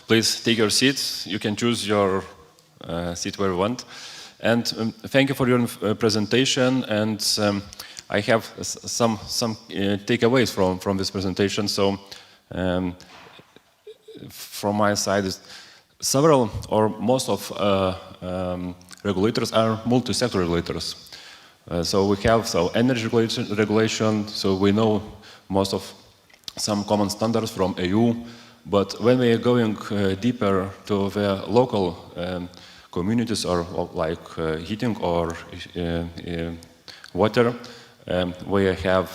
Please take your seats. You can choose your seat where you want. And thank you for your presentation. And I have some takeaways from this presentation. So from my side, several or most of regulators are multi-sector regulators. So we have energy regulation. So we know most of some common standards from EU. But when we are going deeper to the local communities or like heating or water, we have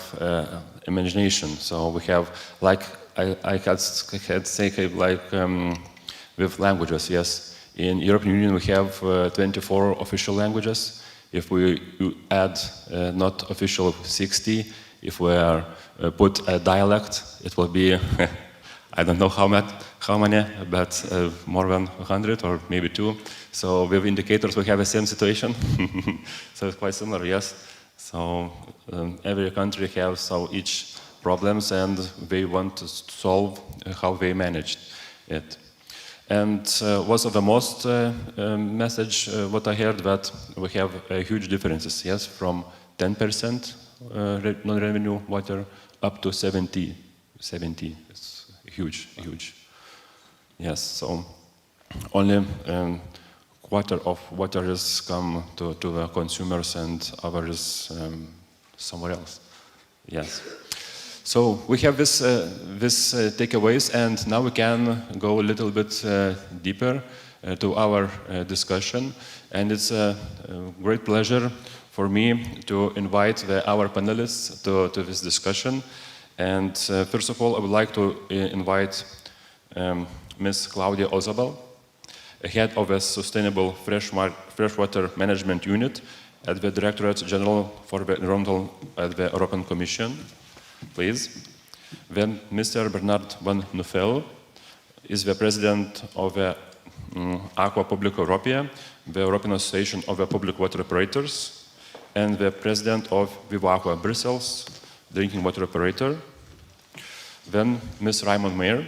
imagination. So we have, like I had said, like with languages, yes. In European Union we have 24 official languages. If we add not official 60, if we are put a dialect, it will be I don't know how many, but more than 100 or maybe 2. So with indicators we have the same situation. So it's quite similar, yes. So every country has each problems and they want to solve how they manage it. And was the most message what I heard that we have huge differences, yes, from 10% non-revenue water up to 70. It's huge. Yes, so only quarter of water is come to the consumers and others somewhere else. Yes. So we have this takeaways, and now we can go a little bit deeper to our discussion. And it's a great pleasure for me to invite our panelists to this discussion. And first of all, I would like to invite Ms. Claudia Ozabal, head of the Sustainable Freshwater Management Unit at the Directorate General for the Environmental at the European Commission. Please. Then Mr. Bernard van Nuffel is the president of the Aqua Publica Europea, the European Association of the Public Water Operators, and the president of Vivo Aqua Brussels, drinking water operator. Then Ms. Raymond Meyer,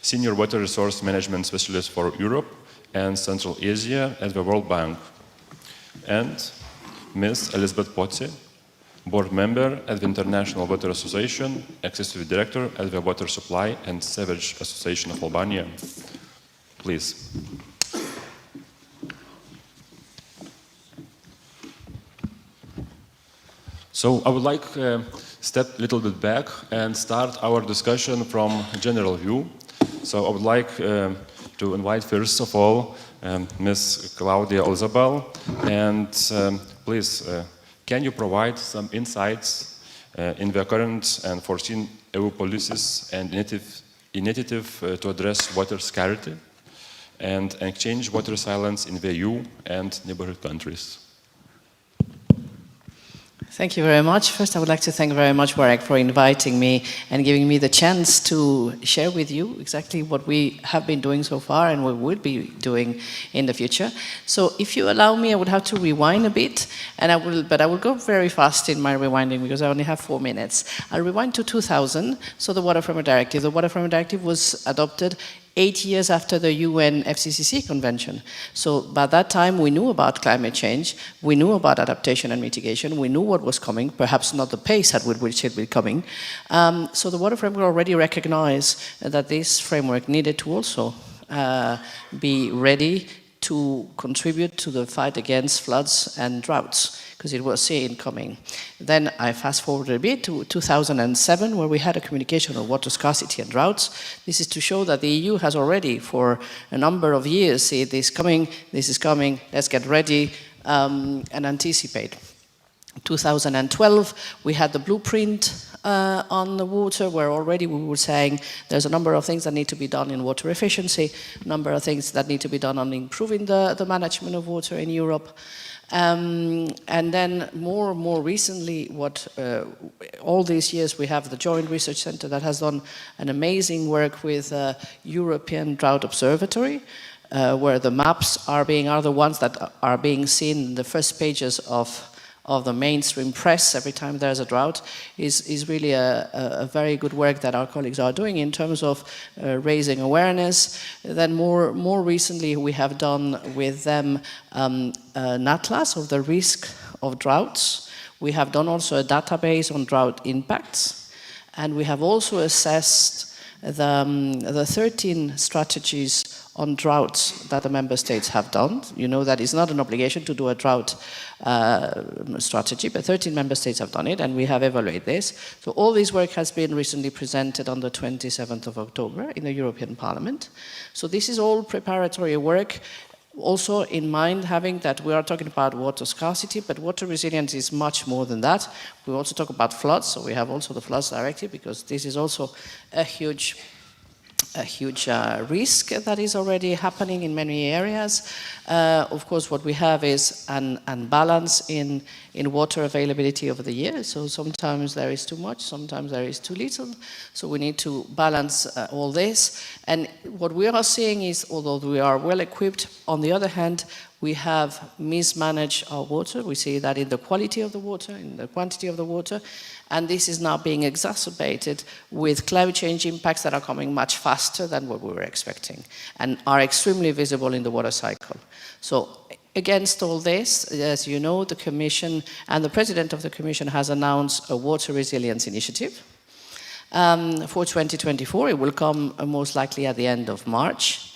senior water resource management specialist for Europe and Central Asia at the World Bank. And Ms. Elizabeth Potsi, board member at the International Water Association, executive director at the Water Supply and Sewage Association of Albania. Please. So I would like to step a little bit back and start our discussion from general view. So I would like to invite first of all Ms. Claudia Ozabal, and please can you provide some insights in the current and foreseen EU policies and initiative to address water scarcity and exchange water silence in the EU and neighborhood countries? Thank you very much. First, I would like to thank very much, Warek, for inviting me and giving me the chance to share with you exactly what we have been doing so far and what we'll be doing in the future. So if you allow me, I would have to rewind a bit, and but I will go very fast in my rewinding because I only have 4 minutes. I'll rewind to 2000, so the Water Framework Directive. The Water Framework Directive was adopted 8 years after the UN FCCC convention. So by that time we knew about climate change, we knew about adaptation and mitigation, we knew what was coming, perhaps not the pace at which it was coming. So the Water Framework already recognized that this framework needed to also be ready to contribute to the fight against floods and droughts, because it was seen coming. Then I fast forward a bit to 2007, where we had a communication on water scarcity and droughts. This is to show that the EU has already, for a number of years, said this is coming, let's get ready and anticipate. 2012, we had the blueprint on the water, where already we were saying there's a number of things that need to be done in water efficiency, a number of things that need to be done on improving the management of water in Europe. And then more recently, all these years we have the Joint Research Center that has done an amazing work with European Drought Observatory, where the maps are the ones that are being seen in the first pages of of the mainstream press every time there's a drought is really a very good work that our colleagues are doing in terms of raising awareness. Then more recently we have done with them an atlas of the risk of droughts. We have done also a database on drought impacts, and we have also assessed the 13 strategies on droughts that the member states have done. You know that it's not an obligation to do a drought strategy, but 13 member states have done it, and we have evaluated this. So all this work has been recently presented on the 27th of October in the European Parliament. So this is all preparatory work, also in mind having that we are talking about water scarcity, but water resilience is much more than that. We also talk about floods, so we have also the floods directive, because this is also a huge risk that is already happening in many areas. Of course, what we have is an imbalance in water availability over the year. So sometimes there is too much, sometimes there is too little. So we need to balance all this. And what we are seeing is, although we are well equipped, on the other hand, we have mismanaged our water. We see that in the quality of the water, in the quantity of the water, and this is now being exacerbated with climate change impacts that are coming much faster than what we were expecting and are extremely visible in the water cycle. So against all this, as you know, the Commission and the President of the Commission has announced a water resilience initiative for 2024. It will come most likely at the end of March.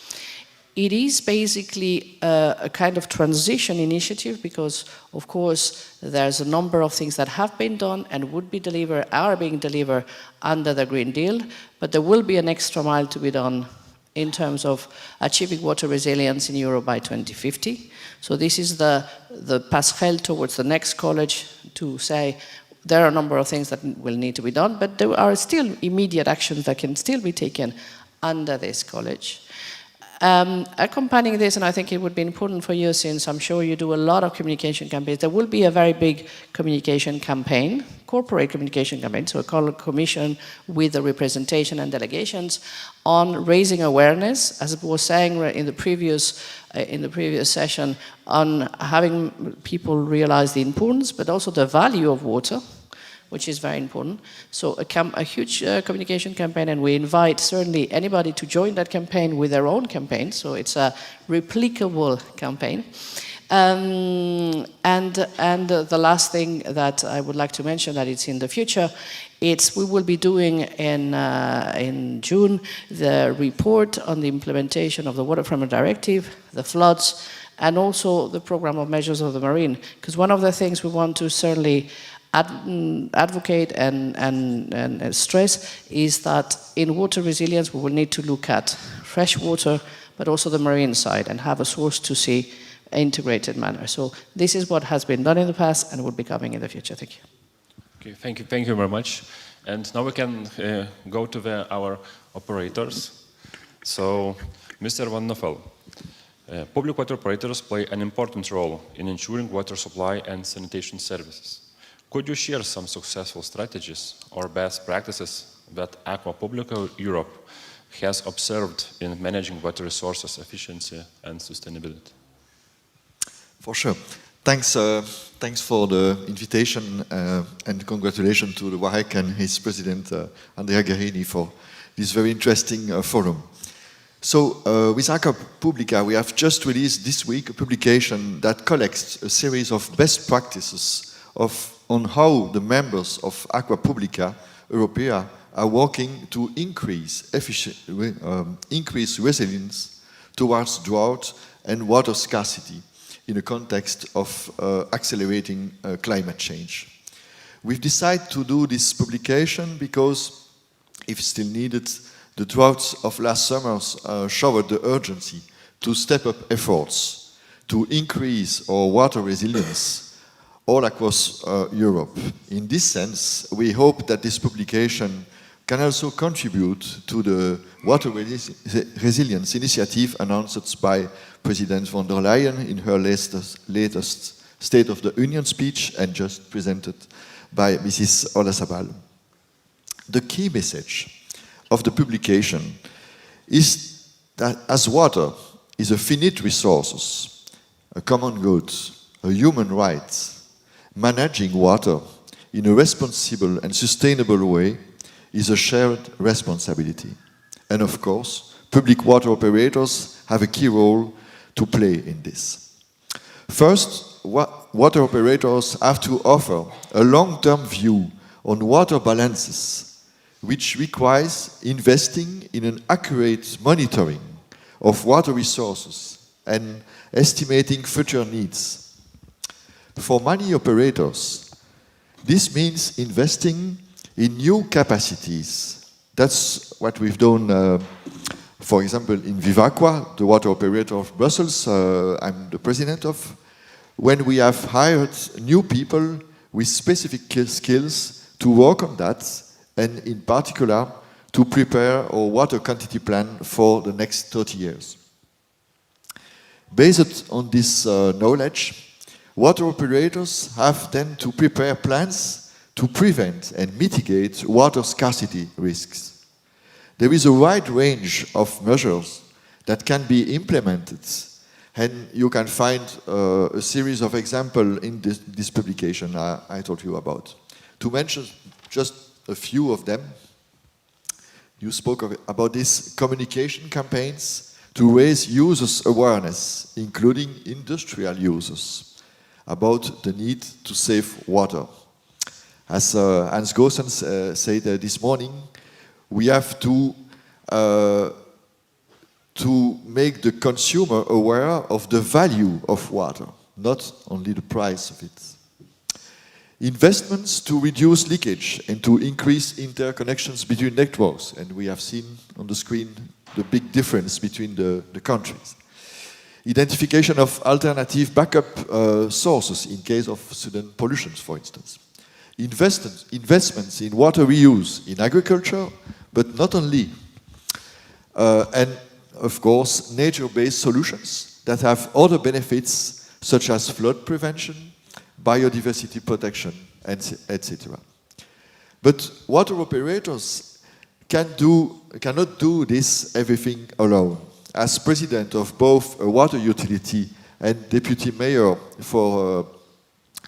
It is basically a kind of transition initiative because, of course, there's a number of things that have been done and are being delivered under the Green Deal, but there will be an extra mile to be done in terms of achieving water resilience in Europe by 2050. So this is the passerelle towards the next college to say there are a number of things that will need to be done, but there are still immediate actions that can still be taken under this college. Accompanying this, and I think it would be important for you, since I'm sure you do a lot of communication campaigns, there will be a very big communication campaign, corporate communication campaign, so a commission with the representation and delegations on raising awareness, as I was saying in the previous session, on having people realize the importance, but also the value of water, which is very important. So a huge communication campaign, and we invite certainly anybody to join that campaign with their own campaign, so it's a replicable campaign. And the last thing that I would like to mention, that it's in the future, we will be doing in June the report on the implementation of the Water Framework Directive, the floods, and also the program of measures of the marine, because one of the things we want to certainly advocate and stress is that in water resilience we will need to look at fresh water but also the marine side and have a source to sea integrated manner. So this is what has been done in the past and will be coming in the future. Thank you. Okay, thank you very much. And now we can go to our operators. So, Mr. Van Nuffel, public water operators play an important role in ensuring water supply and sanitation services. Could you share some successful strategies or best practices that Aqua Publica Europe has observed in managing water resources efficiency and sustainability? For sure. Thanks for the invitation and congratulations to the WAHEC and his president, Andrea Guerrini, for this very interesting forum. So with Aqua Publica, we have just released this week a publication that collects a series of best practices on how the members of Aqua Publica Europea are working to increase resilience towards drought and water scarcity in the context of accelerating climate change. We've decided to do this publication because, if still needed, the droughts of last summer showed the urgency to step up efforts to increase our water resilience all across Europe. In this sense, we hope that this publication can also contribute to the water resilience initiative announced by President von der Leyen in her latest State of the Union speech and just presented by Mrs. Olasabal. The key message of the publication is that as water is a finite resource, a common good, a human right, managing water in a responsible and sustainable way is a shared responsibility. And of course, public water operators have a key role to play in this. First, water operators have to offer a long-term view on water balances, which requires investing in an accurate monitoring of water resources and estimating future needs. For many operators, this means investing in new capacities. That's what we've done, for example, in Vivaqua, the water operator of Brussels, I'm the president of, when we have hired new people with specific skills to work on that, and in particular, to prepare our water quantity plan for the next 30 years. Based on this knowledge, water operators have then to prepare plans to prevent and mitigate water scarcity risks. There is a wide range of measures that can be implemented, and you can find a series of examples in this publication I told you about. To mention just a few of them, you spoke about these communication campaigns to raise users' awareness, including industrial users, about the need to save water. As Hans Goossens said this morning, we have to make the consumer aware of the value of water, not only the price of it. Investments to reduce leakage and to increase interconnections between networks, and we have seen on the screen the big difference between the countries. Identification of alternative backup sources in case of sudden pollution, for instance. Investments in water reuse in agriculture, but not only. And of course, nature-based solutions that have other benefits such as flood prevention, biodiversity protection, etc. But water operators cannot do this everything alone. As president of both a water utility and deputy mayor for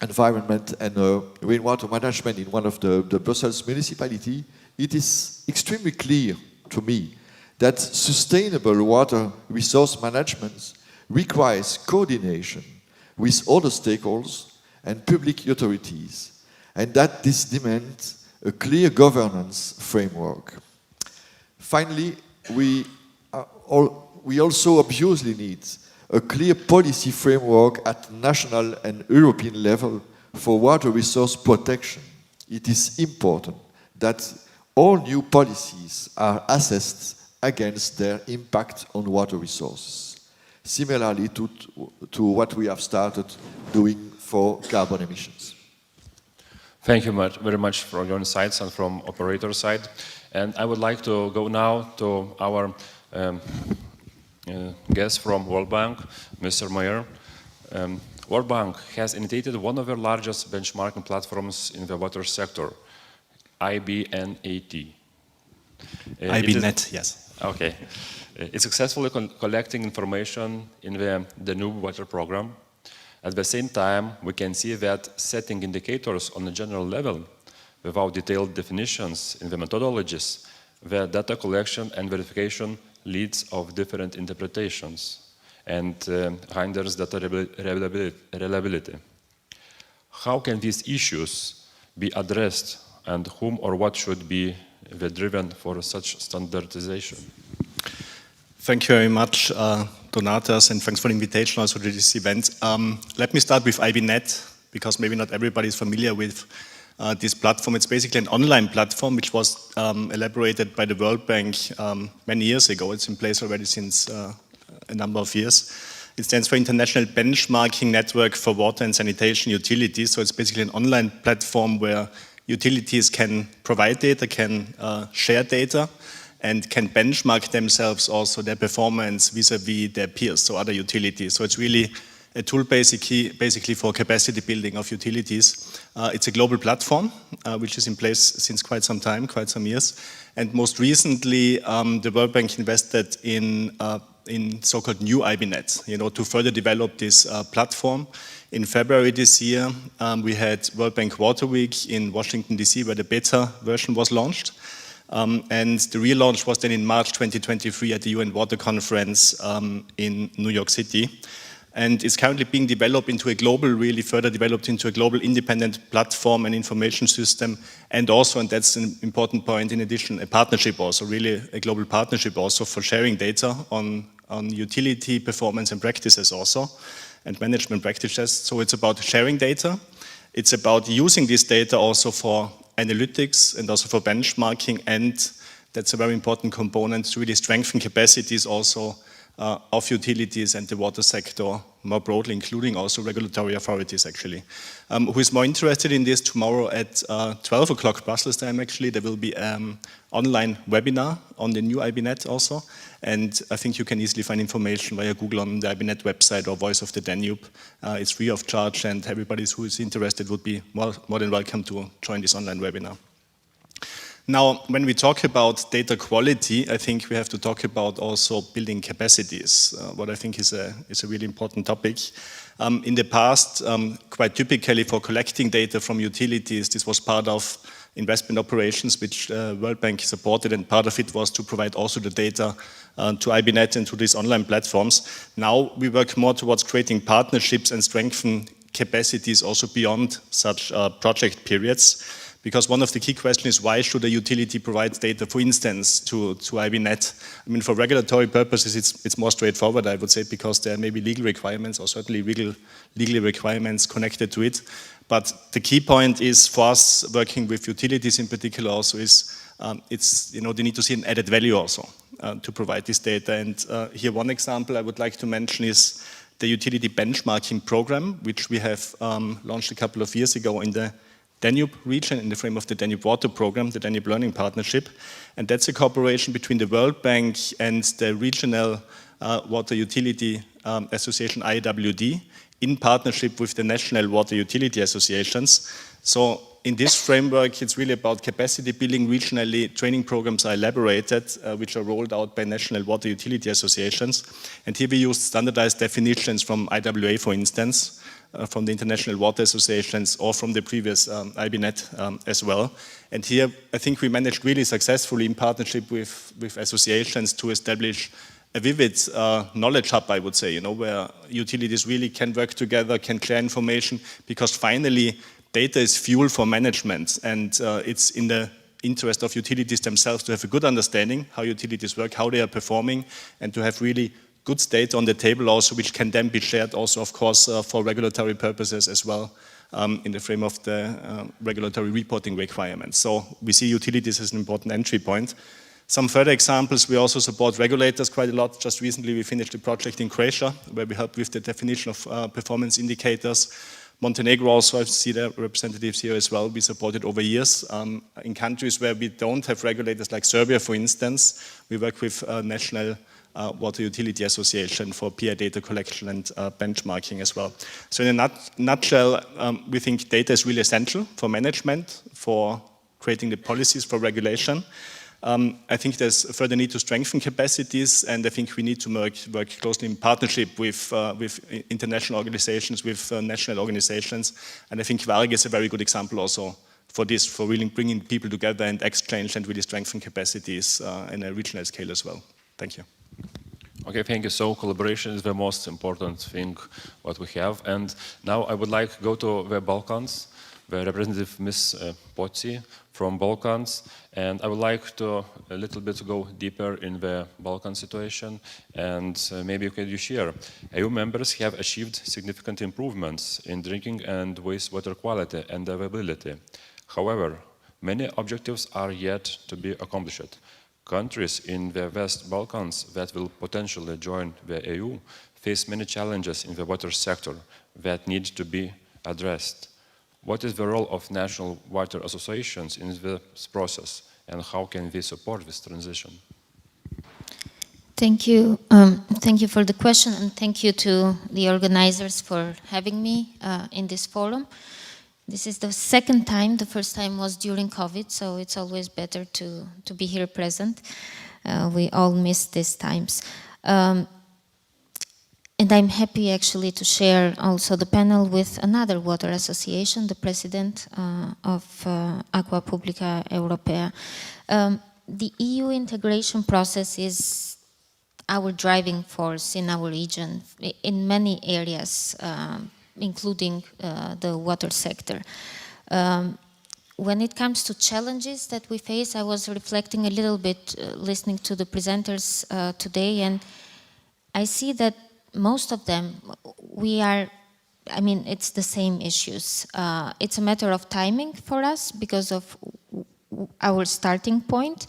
environment and rainwater management in one of the Brussels municipality, it is extremely clear to me that sustainable water resource management requires coordination with other stakeholders and public authorities, and that this demands a clear governance framework. Finally, we also obviously need a clear policy framework at national and European level for water resource protection. It is important that all new policies are assessed against their impact on water resources, similarly to what we have started doing for carbon emissions. Thank you very much for your insights and from operator side. And I would like to go now to our guest from World Bank, Mr. Mayer. World Bank has initiated one of the largest benchmarking platforms in the water sector, IBNAT. IBNet, yes. Okay. It's successfully collecting information in the Danube water program. At the same time, we can see that setting indicators on a general level, without detailed definitions in the methodologies, the data collection and verification leads of different interpretations and hinders data reliability. How can these issues be addressed, and whom or what should be the driven for such standardization? Thank you very much, Donatas, and thanks for the invitation also to this event. Let me start with IBNet, because maybe not everybody is familiar with this platform. It's basically an online platform which was elaborated by the World Bank many years ago. It's in place already since a number of years. It stands for International Benchmarking Network for Water and Sanitation Utilities. So it's basically an online platform where utilities can provide data, can share data, and can benchmark themselves also their performance vis-a-vis their peers, so other utilities. So it's really a tool basically for capacity building of utilities. It's a global platform, which is in place since quite some time, quite some years. And most recently, the World Bank invested in so-called new IBNet, to further develop this platform. In February this year, we had World Bank Water Week in Washington, D.C., where the beta version was launched. And the relaunch was then in March 2023 at the UN Water Conference in New York City. And it's currently being developed into a global, really further developed into a global independent platform and information system. And also, and that's an important point in addition, a partnership also, really a global partnership also for sharing data on utility performance and practices also, and management practices. So it's about sharing data. It's about using this data also for analytics and also for benchmarking, and that's a very important component to really strengthen capacities also of utilities and the water sector more broadly, including also regulatory authorities actually. Who is more interested in this, tomorrow at 12 o'clock Brussels time actually, there will be an online webinar on the new IBNet also, and I think you can easily find information via Google on the IBNet website or Voice of the Danube. It's free of charge, and everybody who is interested would be more than welcome to join this online webinar. Now, when we talk about data quality, I think we have to talk about also building capacities, what I think is a really important topic. In the past, quite typically for collecting data from utilities, this was part of investment operations which World Bank supported, and part of it was to provide also the data to IBNet and to these online platforms. Now we work more towards creating partnerships and strengthen capacities also beyond such project periods. Because one of the key questions is why should a utility provide data, for instance, to IBNet? I mean, for regulatory purposes, it's more straightforward, I would say, because there may be legal requirements or certainly legal requirements connected to it. But the key point is for us working with utilities in particular also is they need to see an added value also to provide this data. And here one example I would like to mention is the utility benchmarking program, which we have launched a couple of years ago in the Danube region in the frame of the Danube Water Program, the Danube Learning Partnership. And that's a cooperation between the World Bank and the regional water utility association IWD in partnership with the national water utility associations. So in this framework, it's really about capacity building regionally. Training programs are elaborated, which are rolled out by national water utility associations. And here we used standardized definitions from IWA, for instance, from the International Water Associations or from the previous IBNet as well. And here I think we managed really successfully in partnership with associations to establish a vivid knowledge hub, I would say, where utilities really can work together, can share information, because finally data is fuel for management, and it's in the interest of utilities themselves to have a good understanding how utilities work, how they are performing, and to have really good data on the table also, which can then be shared also, of course, for regulatory purposes as well in the frame of the regulatory reporting requirements. So we see utilities as an important entry point. Some further examples, we also support regulators quite a lot. Just recently we finished a project in Croatia where we help with the definition of performance indicators. Montenegro also, I see their representatives here as well. We supported over years. In countries where we don't have regulators, like Serbia, for instance, we work with national Water Utility Association for peer data collection and benchmarking as well. So in a nutshell, we think data is really essential for management, for creating the policies for regulation. I think there's a further need to strengthen capacities, and I think we need to work closely in partnership with international organizations, with national organizations, and I think WARG is a very good example also for this, for really bringing people together and exchange and really strengthen capacities in a regional scale as well. Thank you. Okay, thank you. So collaboration is the most important thing what we have. And now I would like to go to the Balkans, the representative Ms. Poci from Balkans. And I would like to a little bit go deeper in the Balkan situation. And maybe could you share, EU members have achieved significant improvements in drinking and wastewater quality and availability. However, many objectives are yet to be accomplished. Countries in the West Balkans that will potentially join the EU face many challenges in the water sector that need to be addressed. What is the role of national water associations in this process, and how can we support this transition? Thank you. Thank you for the question, and thank you to the organizers for having me in this forum. This is the second time. The first time was during COVID, so it's always better to be here present. We all miss these times. And I'm happy actually to share also the panel with another water association, the president of Aqua Publica Europea. The EU integration process is our driving force in our region in many areas, including the water sector. When it comes to challenges that we face, I was reflecting a little bit listening to the presenters today, and I see that most of them, it's the same issues. It's a matter of timing for us because of our starting point.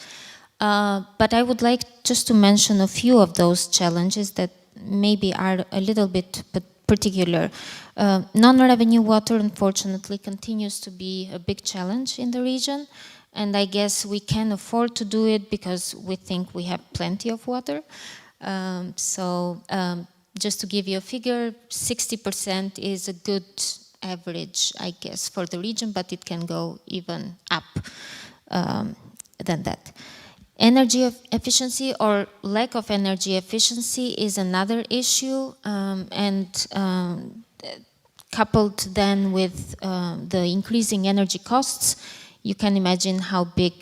But I would like just to mention a few of those challenges that maybe are a little bit particular. Non-revenue water, unfortunately, continues to be a big challenge in the region. And I guess we can afford to do it because we think we have plenty of water. Just to give you a figure, 60% is a good average, I guess, for the region, but it can go even up than that. Energy efficiency or lack of energy efficiency is another issue, coupled then with the increasing energy costs, you can imagine how big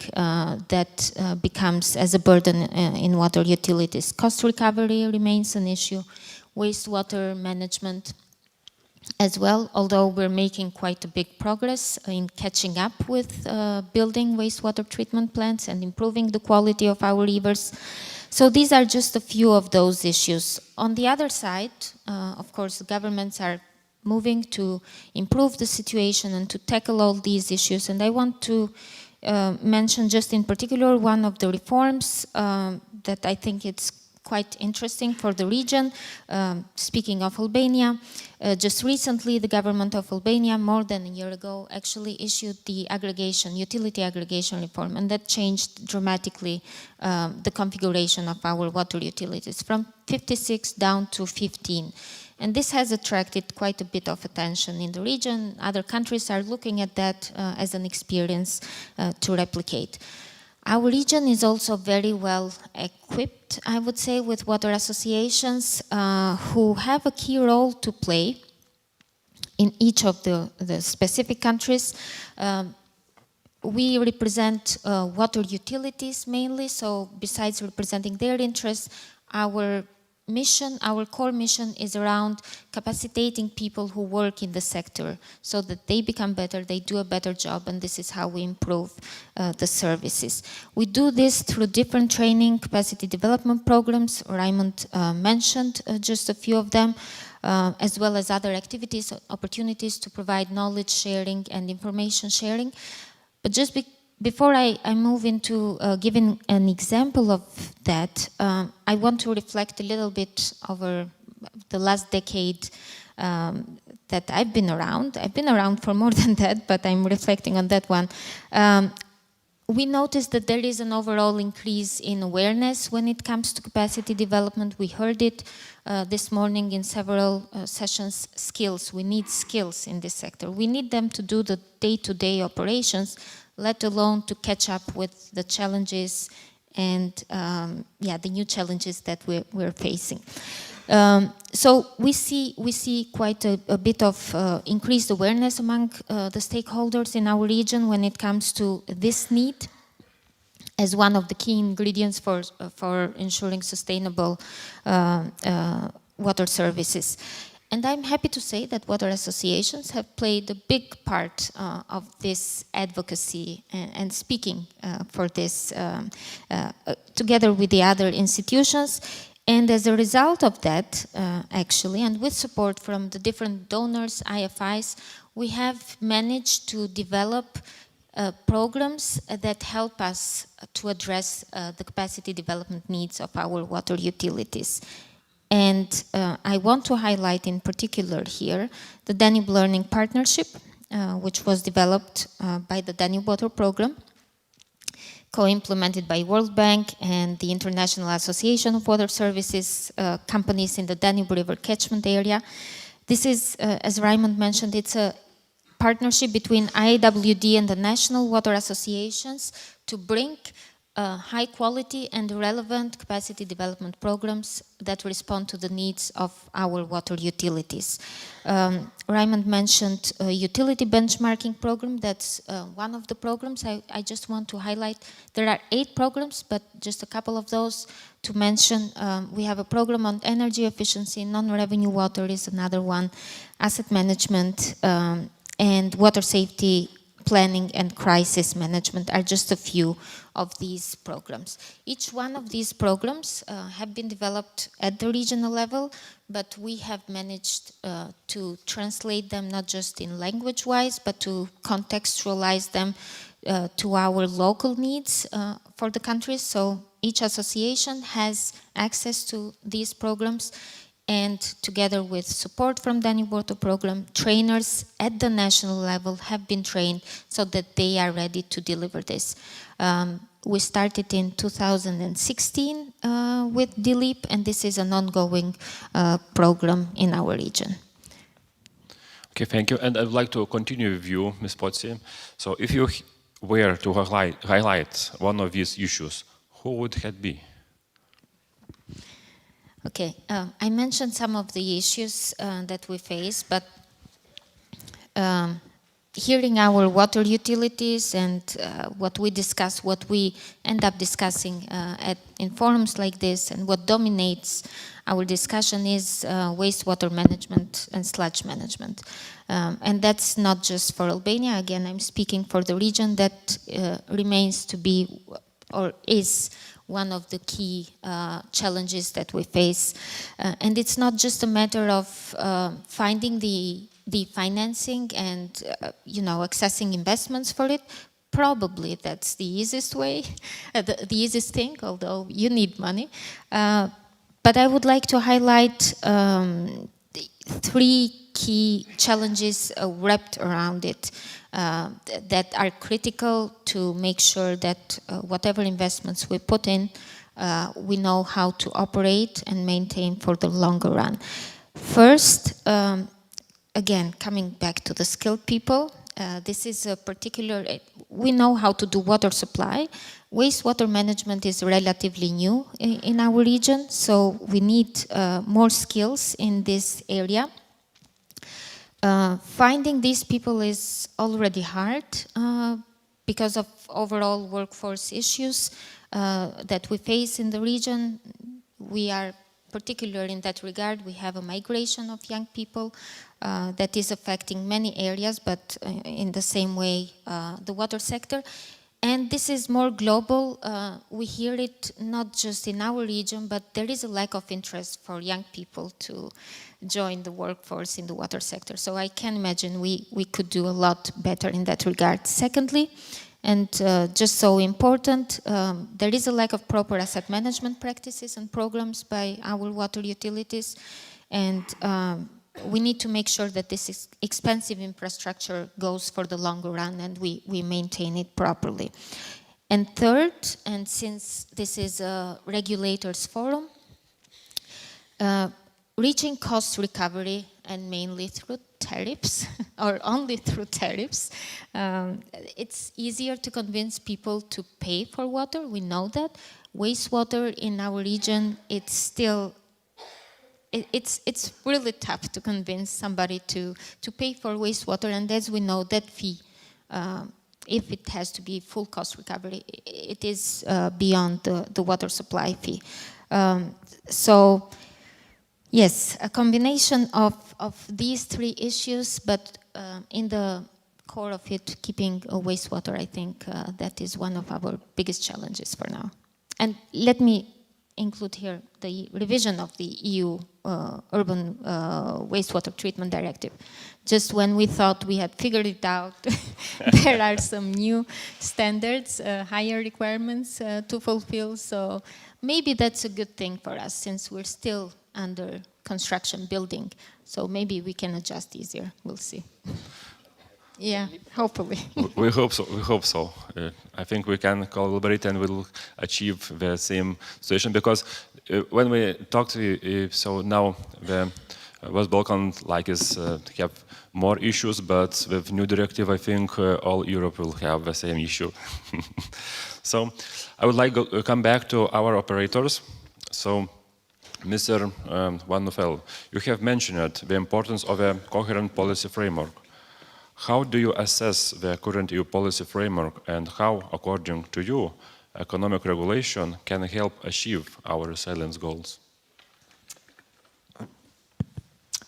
that becomes as a burden in water utilities. Cost recovery remains an issue. Wastewater management as well, although we're making quite a big progress in catching up with building wastewater treatment plants and improving the quality of our rivers. So these are just a few of those issues. On the other side, of course, the governments are moving to improve the situation and to tackle all these issues. And I want to mention just in particular one of the reforms that I think it's quite interesting for the region. Speaking of Albania, just recently the government of Albania, more than a year ago, actually issued the utility aggregation reform, and that changed dramatically the configuration of our water utilities from 56 down to 15. And this has attracted quite a bit of attention in the region. Other countries are looking at that as an experience to replicate. Our region is also very well equipped, I would say, with water associations who have a key role to play in each of the specific countries. We represent water utilities mainly, so besides representing their interests, our core mission is around capacitating people who work in the sector so that they become better, they do a better job, and this is how we improve the services. We do this through different training, capacity development programs. Raymond mentioned just a few of them, as well as other activities, opportunities to provide knowledge sharing and information sharing. But just before I move into giving an example of that, I want to reflect a little bit over the last decade that I've been around. I've been around for more than that, but I'm reflecting on that one. We noticed that there is an overall increase in awareness when it comes to capacity development. We heard it this morning in several sessions, skills. We need skills in this sector. We need them to do the day-to-day operations, let alone to catch up with the challenges and the new challenges that we're facing. So we see quite a bit of increased awareness among the stakeholders in our region when it comes to this need as one of the key ingredients for ensuring sustainable water services. And I'm happy to say that water associations have played a big part of this advocacy and speaking for this together with the other institutions. And as a result of that, actually, and with support from the different donors, IFIs, we have managed to develop programs that help us to address the capacity development needs of our water utilities. And I want to highlight in particular here the Danube Learning Partnership, which was developed by the Danube Water Program. co-implemented by World Bank and the International Association of Water Services companies in the Danube River catchment area. This is, as Raymond mentioned, it's a partnership between IAWD and the national water associations to bring high quality and relevant capacity development programs that respond to the needs of our water utilities. Raymond mentioned a utility benchmarking program. That's one of the programs I just want to highlight. There are 8 programs, but just a couple of those to mention. We have a program on energy efficiency, non-revenue water is another one, asset management, and water safety planning and crisis management are just a few of these programs. Each one of these programs have been developed at the regional level, but we have managed to translate them not just in language-wise, but to contextualize them to our local needs for the countries. So each association has access to these programs, and together with support from Danube Water Program, trainers at the national level have been trained so that they are ready to deliver this. We started in 2016 with DLEAP, and this is an ongoing program in our region. Okay, thank you. And I'd like to continue with you, Ms. Potsi. So if you were to highlight one of these issues, who would it be? Okay, I mentioned some of the issues that we face, but hearing our water utilities and what we discuss, what we end up discussing in forums like this, and what dominates our discussion is wastewater management and sludge management. And that's not just for Albania. Again, I'm speaking for the region that remains to be or is one of the key challenges that we face. And it's not just a matter of finding the financing and accessing investments for it. Probably that's the easiest way, the easiest thing, although you need money. But I would like to highlight 3 key challenges wrapped around it that are critical to make sure that whatever investments we put in, we know how to operate and maintain for the longer run. First, again, coming back to the skilled people, this is a particular, we know how to do water supply. Wastewater management is relatively new in our region, so we need more skills in this area. Finding these people is already hard because of overall workforce issues that we face in the region. We are particular in that regard. We have a migration of young people that is affecting many areas, but in the same way the water sector. And this is more global. We hear it not just in our region, but there is a lack of interest for young people to join the workforce in the water sector. So I can imagine we could do a lot better in that regard. Secondly, and just so important, there is a lack of proper asset management practices and programs by our water utilities. And we need to make sure that this expensive infrastructure goes for the longer run and we maintain it properly. And third, and since this is a regulators forum, reaching cost recovery, and mainly through tariffs, or only through tariffs, it's easier to convince people to pay for water. We know that. Wastewater in our region, it's still, it's really tough to convince somebody to pay for wastewater, and as we know, that fee, if it has to be full cost recovery, it is beyond the water supply fee. So, yes, a combination of these 3 issues, but in the core of it, keeping wastewater, I think that is one of our biggest challenges for now. And let me include here the revision of the EU Urban Wastewater Treatment Directive. Just when we thought we had figured it out, there are some new standards, higher requirements to fulfill. So maybe that's a good thing for us, since we're still under construction building. So maybe we can adjust easier. We'll see. Yeah, hopefully. We hope so. We hope so. I think we can collaborate and we'll achieve the same situation because when we talk to so now the West Balkan is have more issues, but with new directive, I think all Europe will have the same issue. So I would like to come back to our operators. So, Mr. Van Nuffel, you have mentioned the importance of a coherent policy framework. How do you assess the current EU policy framework and how, according to you, economic regulation can help achieve our resilience goals?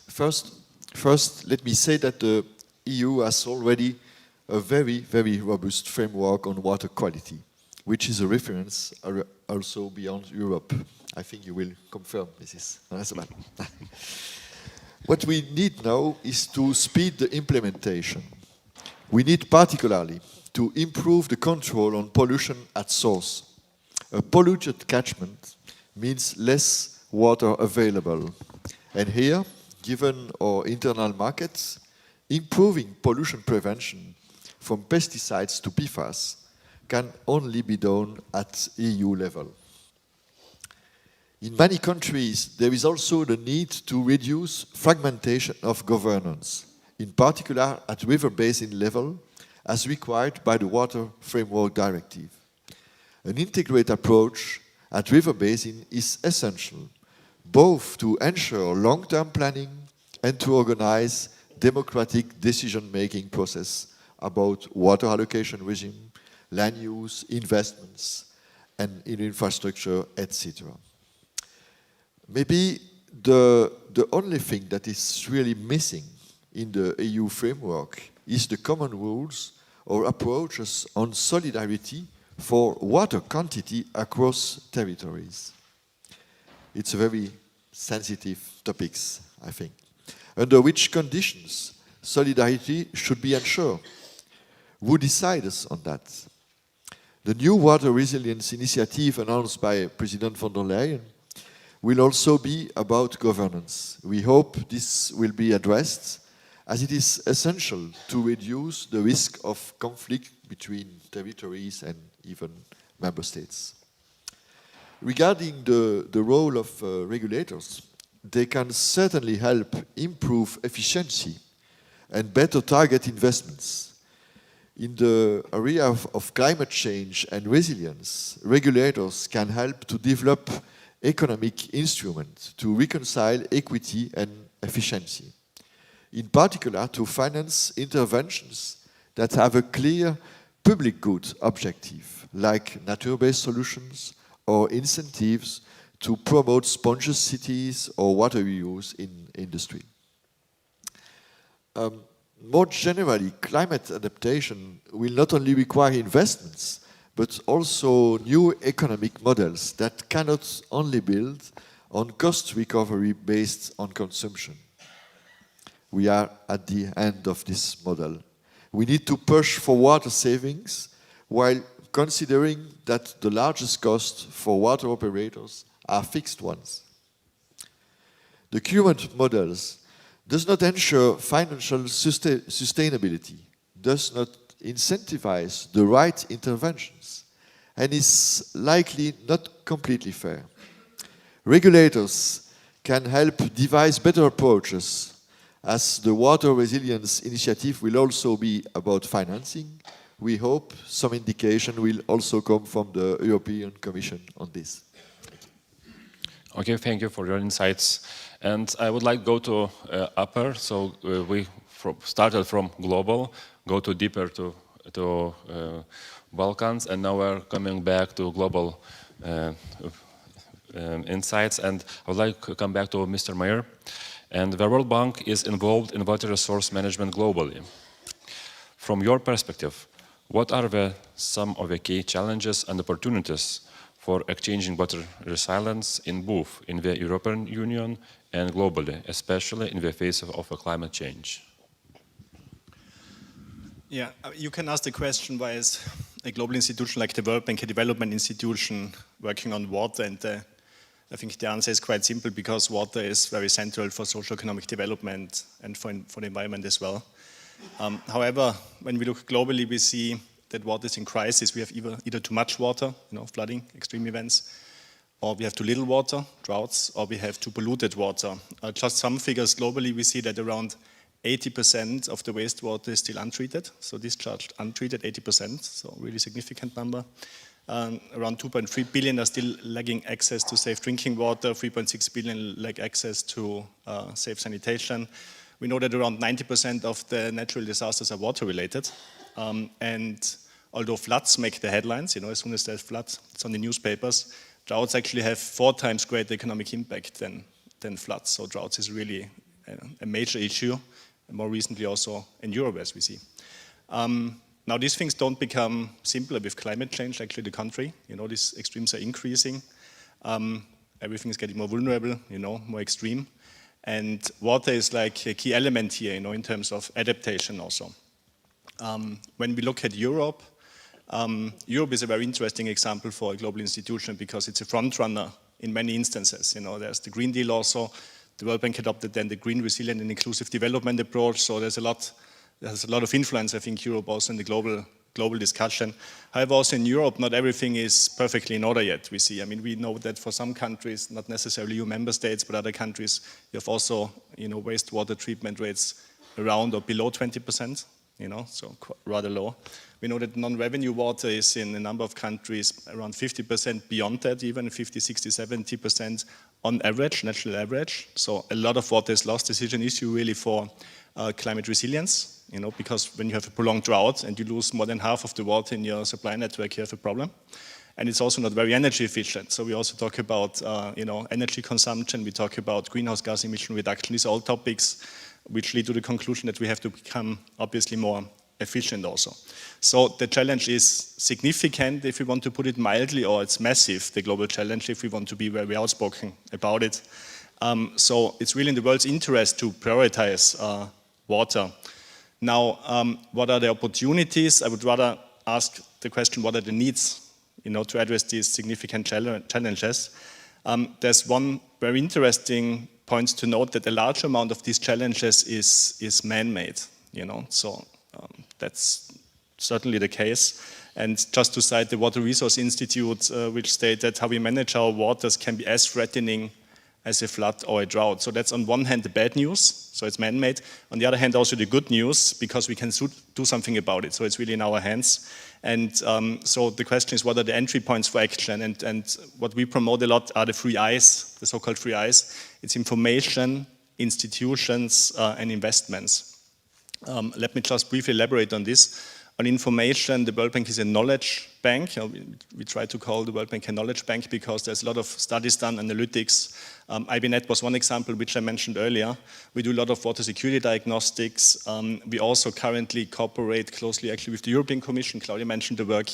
First, let me say that the EU has already a very, very robust framework on water quality, which is a reference also beyond Europe. I think you will confirm, Mrs. Nasman. What we need now is to speed the implementation. We need particularly to improve the control on pollution at source. A polluted catchment means less water available. And here, given our internal markets, improving pollution prevention from pesticides to PFAS can only be done at EU level. In many countries, there is also the need to reduce fragmentation of governance, in particular at river basin level, as required by the Water Framework Directive. An integrated approach at river basin is essential, both to ensure long-term planning and to organize democratic decision-making process about water allocation regime, land use, investments, and in infrastructure, etc. Maybe the only thing that is really missing in the EU framework is the common rules or approaches on solidarity for water quantity across territories. It's a very sensitive topic, I think. Under which conditions solidarity should be ensured? Who decides on that? The new water resilience initiative announced by President von der Leyen will also be about governance. We hope this will be addressed as it is essential to reduce the risk of conflict between territories and even member states. Regarding the role of regulators, they can certainly help improve efficiency and better target investments. In the area of climate change and resilience, regulators can help to develop economic instruments to reconcile equity and efficiency. In particular, to finance interventions that have a clear public good objective, like nature-based solutions or incentives to promote sponge cities or water reuse in industry. More generally, climate adaptation will not only require investments, but also new economic models that cannot only build on cost recovery based on consumption. We are at the end of this model. We need to push for water savings while considering that the largest costs for water operators are fixed ones. The current models does not ensure financial sustainability, does not incentivize the right interventions, and is likely not completely fair. Regulators can help devise better approaches, as the Water Resilience Initiative will also be about financing. We hope some indication will also come from the European Commission on this. Okay, thank you for your insights. And I would like to go to upper, so we started from global, go to deeper to Balkans, and now we're coming back to global insights. And I would like to come back to Mr. Mayer. And the World Bank is involved in water resource management globally. From your perspective, what are some of the key challenges and opportunities for exchanging water resilience in both in the European Union and globally, especially in the face of climate change? Yeah, you can ask the question, why is a global institution like the World Bank a development institution working on water? And I think the answer is quite simple, because water is very central for socio-economic development and for the environment as well. However, when we look globally, we see that water is in crisis. We have either too much water, flooding, extreme events, or we have too little water, droughts, or we have too polluted water. Just some figures globally, we see that around 80% of the wastewater is still untreated, so discharged untreated, 80%, so really significant number. Around 2.3 billion are still lacking access to safe drinking water, 3.6 billion lack access to safe sanitation. We know that around 90% of the natural disasters are water related. And although floods make the headlines, as soon as there's flood, it's on the newspapers, droughts actually have 4 times greater economic impact than floods. So droughts is really a major issue, and more recently also in Europe, as we see. Now, these things don't become simpler with climate change, actually the country. These extremes are increasing. Everything is getting more vulnerable, more extreme. And water is like a key element here, in terms of adaptation also. When we look at Europe, Europe is a very interesting example for a global institution because it's a front runner in many instances. There's the Green Deal also. The World Bank adopted then the Green, Resilient and Inclusive Development approach. So there's a lot of influence, I think, Europe also in the global discussion. However, also in Europe, not everything is perfectly in order yet, we see. We know that for some countries, not necessarily EU member states, but other countries, you have also, wastewater treatment rates around or below 20%, so rather low. We know that non-revenue water is in a number of countries around 50%, beyond that even, 50, 60, 70% on average, national average. So a lot of water is lost. This is an issue really for climate resilience, because when you have a prolonged drought and you lose more than half of the water in your supply network, you have a problem. And it's also not very energy efficient. So we also talk about, energy consumption. We talk about greenhouse gas emission reduction. These are all topics which lead to the conclusion that we have to become obviously more efficient also. So the challenge is significant if we want to put it mildly, or it's massive, the global challenge, if we want to be very outspoken about it. So it's really in the world's interest to prioritize water. Now, what are the opportunities? I would rather ask the question, what are the needs, to address these significant challenges? There's one very interesting point to note, that a large amount of these challenges is man-made, so that's certainly the case. And just to cite the Water Resource Institute, which state that how we manage our waters can be as threatening as a flood or a drought. So that's on one hand the bad news, so it's man-made. On the other hand also the good news, because we can do something about it. So it's really in our hands. And so the question is, what are the entry points for action? And what we promote a lot are the 3 I's, the so-called 3 I's. It's information, institutions, and investments. Let me just briefly elaborate on this. On information, the World Bank is a knowledge bank. We try to call the World Bank a knowledge bank because there's a lot of studies done, analytics. IBNet was one example which I mentioned earlier. We do a lot of water security diagnostics. We also currently cooperate closely actually with the European Commission. Claudia mentioned the work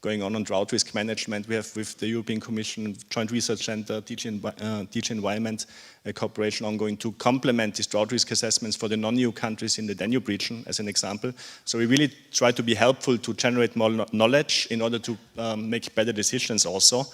going on drought risk management. We have with the European Commission, Joint Research Center, DG Environment, a cooperation ongoing to complement these drought risk assessments for the non-EU countries in the Danube region, as an example. So we really try to be helpful to generate more knowledge in order to make better decisions also.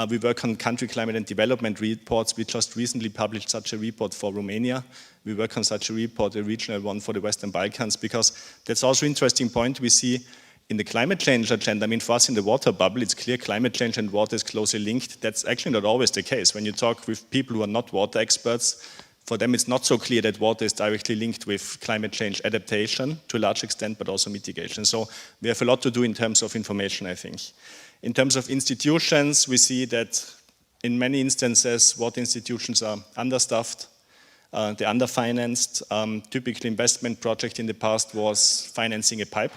We work on country climate and development reports. We just recently published such a report for Romania. We work on such a report, a regional one for the Western Balkans, because that's also an interesting point we see in the climate change agenda. For us in the water bubble, it's clear climate change and water is closely linked. That's actually not always the case. When you talk with people who are not water experts, for them it's not so clear that water is directly linked with climate change adaptation to a large extent, but also mitigation. So we have a lot to do in terms of information, I think. In terms of institutions, we see that in many instances, water institutions are understaffed, they're underfinanced. Typically investment project in the past was financing a pipe,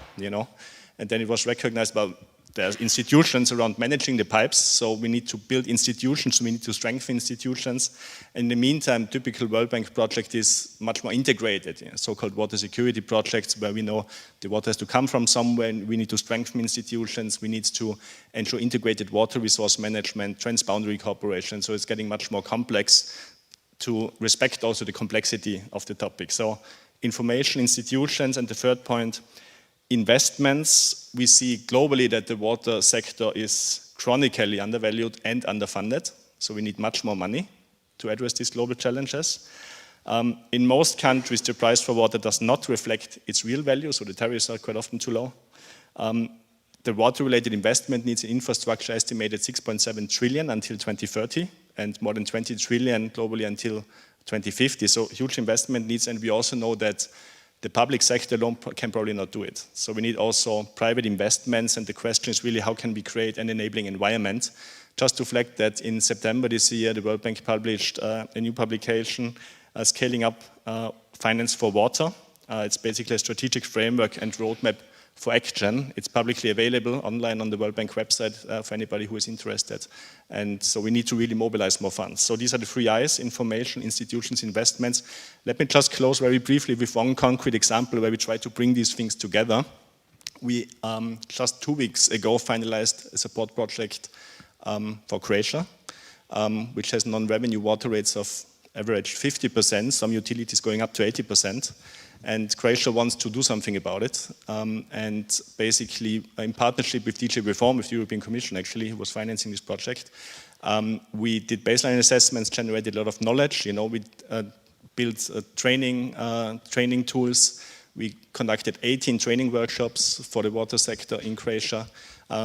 and then it was recognized by the institutions around managing the pipes. So we need to build institutions, we need to strengthen institutions. In the meantime, typical World Bank project is much more integrated, so-called water security projects, where we know the water has to come from somewhere, and we need to strengthen institutions, we need to ensure integrated water resource management, transboundary cooperation. So it's getting much more complex to respect also the complexity of the topic. So information, institutions, and the third point, investments. We see globally that the water sector is chronically undervalued and underfunded. So we need much more money to address these global challenges. In most countries, the price for water does not reflect its real value, so the tariffs are quite often too low. The water-related investment needs in infrastructure estimated 6.7 trillion until 2030, and more than 20 trillion globally until 2050. So huge investment needs, and we also know that the public sector alone can probably not do it. So we need also private investments, and the question is really how can we create an enabling environment. Just to flag that in September this year, the World Bank published a new publication, Scaling Up Finance for Water. It's basically a strategic framework and roadmap for action. It's publicly available online on the World Bank website for anybody who is interested. And so we need to really mobilize more funds. So these are the 3 I's: information, institutions, investments. Let me just close very briefly with one concrete example where we try to bring these things together. We just 2 weeks ago finalized a support project for Croatia, which has non-revenue water rates of average 50%, some utilities going up to 80%. And Croatia wants to do something about it. And basically, in partnership with DG Reform, with the European Commission actually, who was financing this project, we did baseline assessments, generated a lot of knowledge. You know, we built training tools. We conducted 18 training workshops for the water sector in Croatia.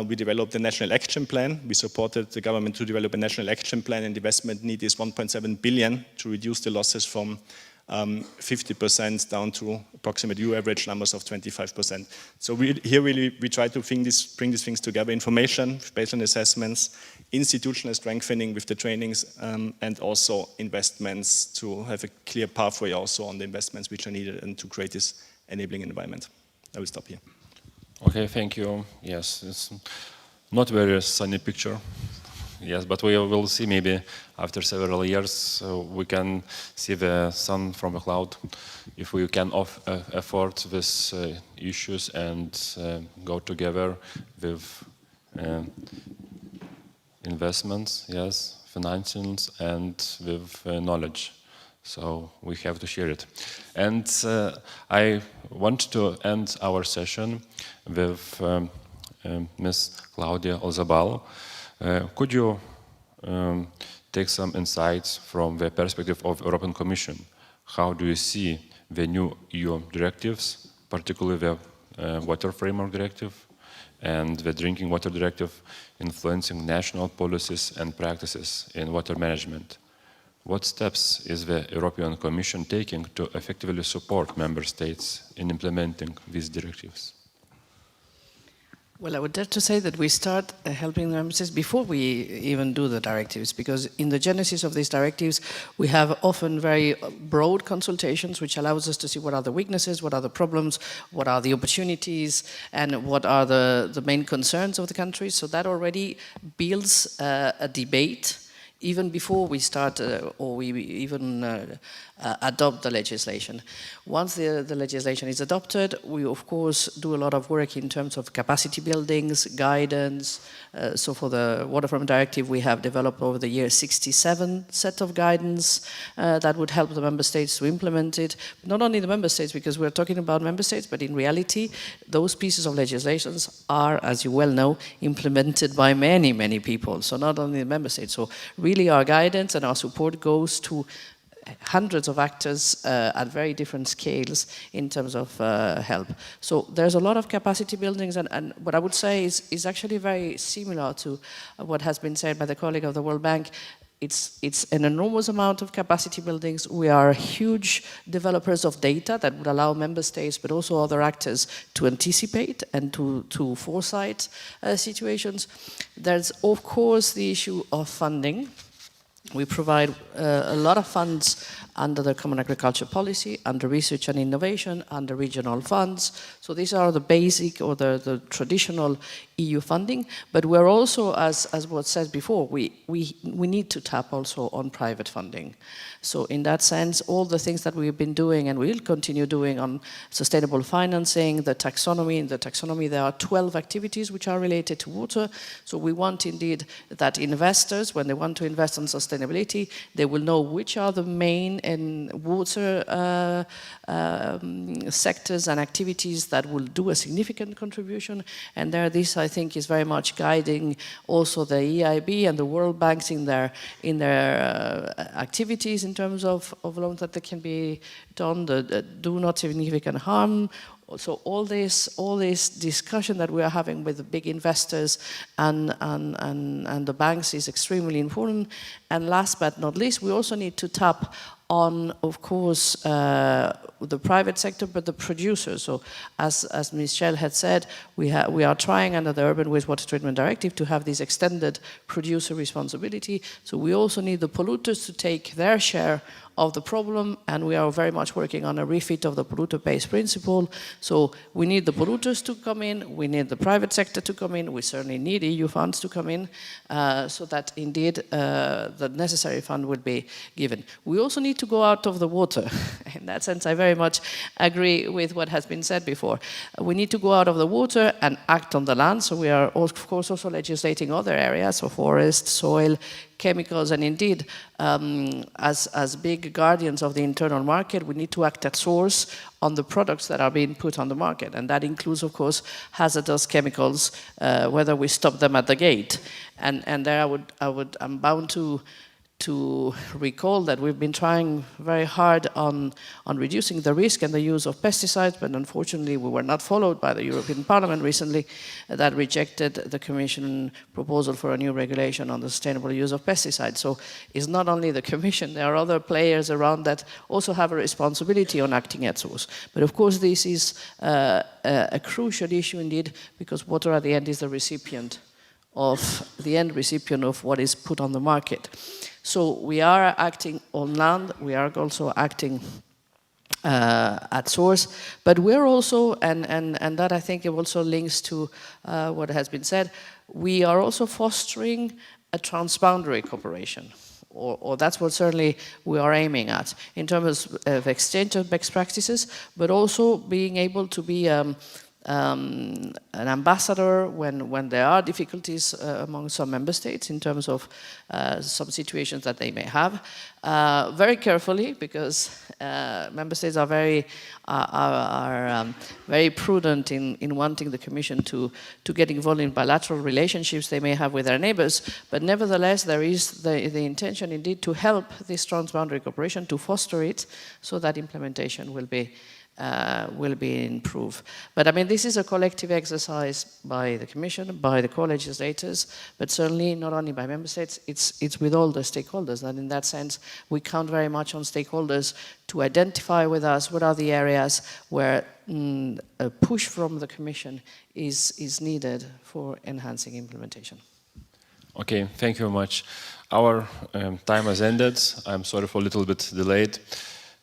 We developed a national action plan. We supported the government to develop a national action plan, and the investment need is 1.7 billion to reduce the losses from 50% down to approximately EU average numbers of 25%. So we try to bring these things together: information, baseline assessments, institutional strengthening with the trainings, and also investments to have a clear pathway also on the investments which are needed and to create this enabling environment. I will stop here. Okay, thank you. Yes, it's not very sunny picture. Yes, but we will see maybe after several years we can see the sun from a cloud if we can afford these issues and go together with investments, yes, financials, and with knowledge. So we have to share it. And I want to end our session with Ms. Claudia Olzabal. Could you take some insights from the perspective of European Commission? How do you see the new EU directives, particularly the Water Framework Directive and the Drinking Water Directive, influencing national policies and practices in water management? What steps is the European Commission taking to effectively support member states in implementing these directives? Well, I would dare to say that we start helping the member states before we even do the directives, because in the genesis of these directives, we have often very broad consultations, which allows us to see what are the weaknesses, what are the problems, what are the opportunities, and what are the main concerns of the countries. So that already builds a debate even before we start or we even adopt the legislation. Once the legislation is adopted, we of course do a lot of work in terms of capacity buildings, guidance. So for the Water Framework Directive, we have developed over the years 67 set of guidance that would help the member states to implement it. Not only the member states, because we're talking about member states, but in reality, those pieces of legislations are, as you well know, implemented by many, many people. So not only the member states. So really our guidance and our support goes to hundreds of actors at very different scales in terms of help. So there's a lot of capacity buildings, and what I would say is actually very similar to what has been said by the colleague of the World Bank. It's an enormous amount of capacity buildings. We are huge developers of data that would allow member states, but also other actors, to anticipate and to foresight situations. There's, of course, the issue of funding. We provide a lot of funds under the Common Agriculture Policy, under research and innovation, under regional funds. So these are the basic or the traditional EU funding. But we're also, as was said before, we need to tap also on private funding. So in that sense, all the things that we've been doing and will continue doing on sustainable financing, the taxonomy, in the taxonomy there are 12 activities which are related to water. So we want indeed that investors, when they want to invest in sustainable sustainability. They will know which are the main and water sectors and activities that will do a significant contribution. And there, this I think is very much guiding also the EIB and the World Banks in their activities in terms of loans that they can be done, do not significant harm. So all this discussion that we are having with the big investors and the banks is extremely important. And last but not least, we also need to tap on, of course, the private sector, but the producers. So as Michelle had said, we are trying under the Urban Wastewater Treatment Directive to have this extended producer responsibility. So we also need the polluters to take their share of the problem, and we are very much working on a refit of the polluter-pays principle. So we need the polluters to come in, we need the private sector to come in, we certainly need EU funds to come in, so that indeed the necessary fund will be given. We also need to go out of the water. In that sense, I very much agree with what has been said before. We need to go out of the water and act on the land, so we are of course also legislating other areas, so forest, soil, chemicals, and indeed, as big guardians of the internal market, we need to act at source on the products that are being put on the market, and that includes, of course, hazardous chemicals, whether we stop them at the gate. And there I'm bound to recall that we've been trying very hard on reducing the risk and the use of pesticides, but unfortunately we were not followed by the European Parliament recently that rejected the Commission proposal for a new regulation on the sustainable use of pesticides. So it's not only the Commission, there are other players around that also have a responsibility on acting at source. But of course this is a crucial issue indeed, because water at the end is the recipient of, the end recipient of what is put on the market. So we are acting on land, we are also acting at source, but we're also, and that I think it also links to what has been said, we are also fostering a transboundary cooperation. Or that's what certainly we are aiming at in terms of exchange of best practices, but also being able to be an ambassador when there are difficulties among some member states in terms of some situations that they may have, very carefully, because member states are very prudent in wanting the Commission to get involved in bilateral relationships they may have with their neighbors. But nevertheless, there is the intention indeed to help this transboundary cooperation, to foster it, so that implementation will be improved. But I mean, this is a collective exercise by the Commission, by the co-legislators, but certainly not only by member states, it's with all the stakeholders. And in that sense, we count very much on stakeholders to identify with us what are the areas where a push from the Commission is needed for enhancing implementation. Okay, thank you very much. Our time has ended. I'm sorry for a little bit delayed.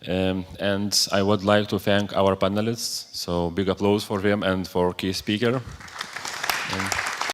And I would like to thank our panelists, so big applause for them and for key speaker.